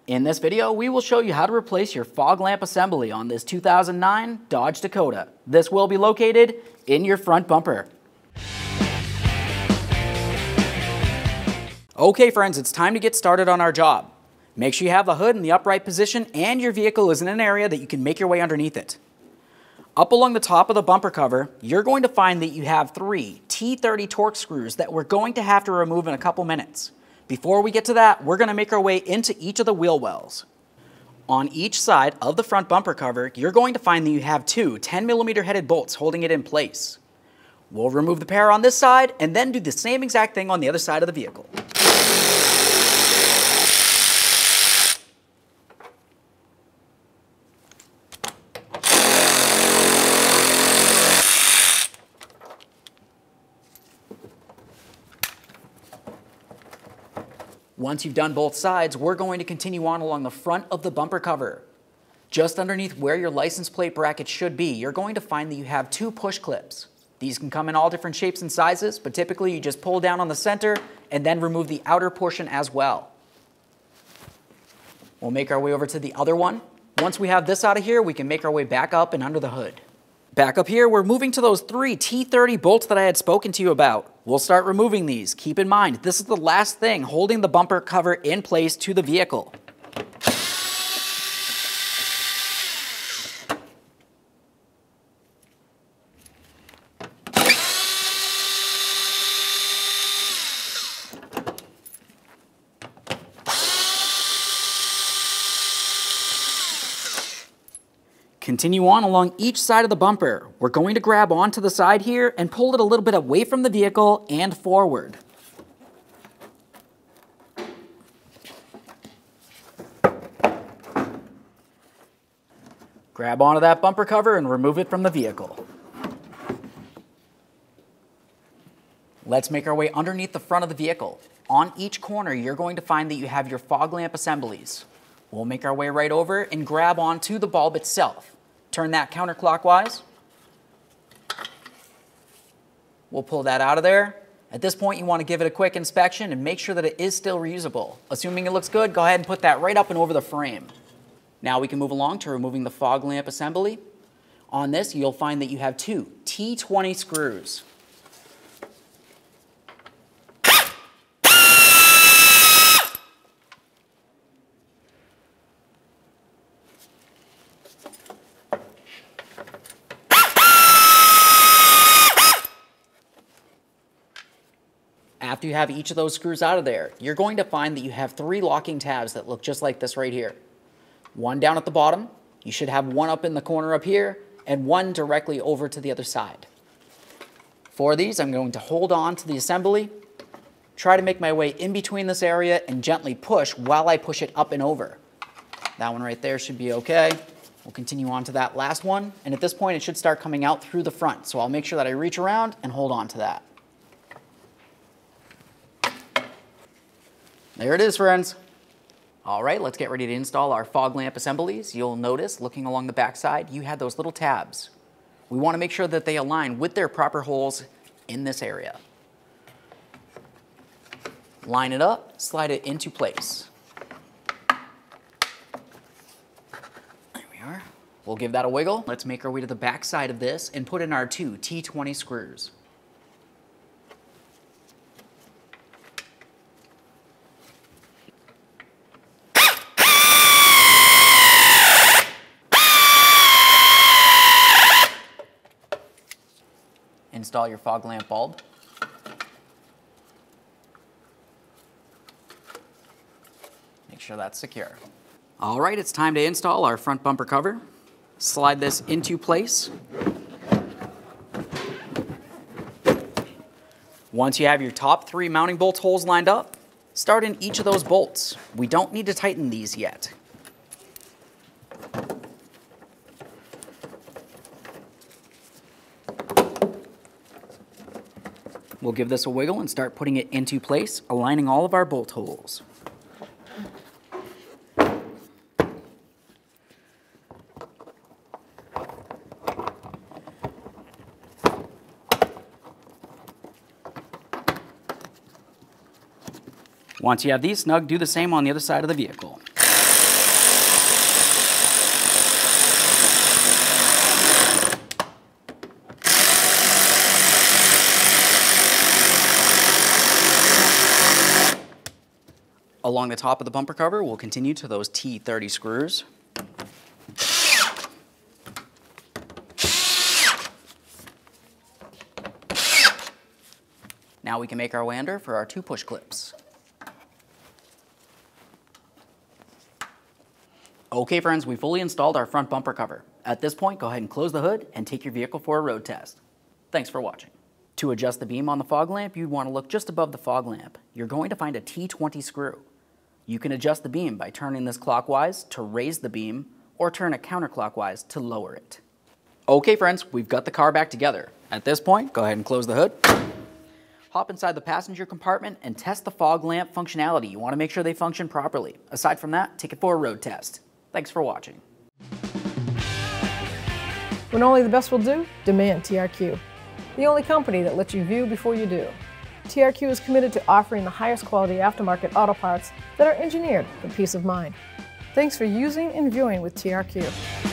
In this video, we will show you how to replace your fog lamp assembly on this 2009 Dodge Dakota. This will be located in your front bumper. Okay friends, it's time to get started on our job. Make sure you have the hood in the upright position and your vehicle is in an area that you can make your way underneath it. Up along the top of the bumper cover, you're going to find that you have 3 T30 Torx screws that we're going to have to remove in a couple minutes. Before we get to that, we're going to make our way into each of the wheel wells. On each side of the front bumper cover, you're going to find that you have 2 10mm headed bolts holding it in place. We'll remove the pair on this side and then do the same exact thing on the other side of the vehicle. Once you've done both sides, we're going to continue on along the front of the bumper cover. Just underneath where your license plate bracket should be, you're going to find that you have 2 push clips. These can come in all different shapes and sizes, but typically you just pull down on the center and then remove the outer portion as well. We'll make our way over to the other one. Once we have this out of here, we can make our way back up and under the hood. Back up here, we're moving to those 3 T30 bolts that I had spoken to you about. We'll start removing these. Keep in mind, this is the last thing holding the bumper cover in place to the vehicle. Continue on along each side of the bumper. We're going to grab onto the side here and pull it a little bit away from the vehicle and forward. Grab onto that bumper cover and remove it from the vehicle. Let's make our way underneath the front of the vehicle. On each corner, you're going to find that you have your fog lamp assemblies. We'll make our way right over and grab onto the bulb itself. Turn that counterclockwise. We'll pull that out of there. At this point, you want to give it a quick inspection and make sure that it is still reusable. Assuming it looks good, go ahead and put that right up and over the frame. Now we can move along to removing the fog lamp assembly. On this, you'll find that you have 2 T20 screws. After you have each of those screws out of there, you're going to find that you have 3 locking tabs that look just like this right here. One down at the bottom, you should have one up in the corner up here, and one directly over to the other side. For these, I'm going to hold on to the assembly, try to make my way in between this area, and gently push while I push it up and over. That one right there should be okay. We'll continue on to that last one, and at this point it should start coming out through the front, so I'll make sure that I reach around and hold on to that. There it is, friends. All right, let's get ready to install our fog lamp assemblies. You'll notice, looking along the back side, you have those little tabs. We want to make sure that they align with their proper holes in this area. Line it up, slide it into place. There we are. We'll give that a wiggle. Let's make our way to the back side of this and put in our 2 T20 screws. Install your fog lamp bulb. Make sure that's secure. All right, it's time to install our front bumper cover. Slide this into place. Once you have your top 3 mounting bolt holes lined up, start in each of those bolts. We don't need to tighten these yet. We'll give this a wiggle and start putting it into place, aligning all of our bolt holes. Once you have these snug, do the same on the other side of the vehicle. Along the top of the bumper cover, we'll continue to those T30 screws. Now we can make our way under for our 2 push clips. Okay friends, we fully installed our front bumper cover. At this point, go ahead and close the hood and take your vehicle for a road test. Thanks for watching. To adjust the beam on the fog lamp, you'd want to look just above the fog lamp. You're going to find a T20 screw. You can adjust the beam by turning this clockwise to raise the beam, or turn it counterclockwise to lower it. Okay friends, we've got the car back together. At this point, go ahead and close the hood. Hop inside the passenger compartment and test the fog lamp functionality. You want to make sure they function properly. Aside from that, take it for a road test. Thanks for watching. When only the best will do, demand TRQ. The only company that lets you view before you do. TRQ is committed to offering the highest quality aftermarket auto parts that are engineered for peace of mind. Thanks for using and viewing with TRQ.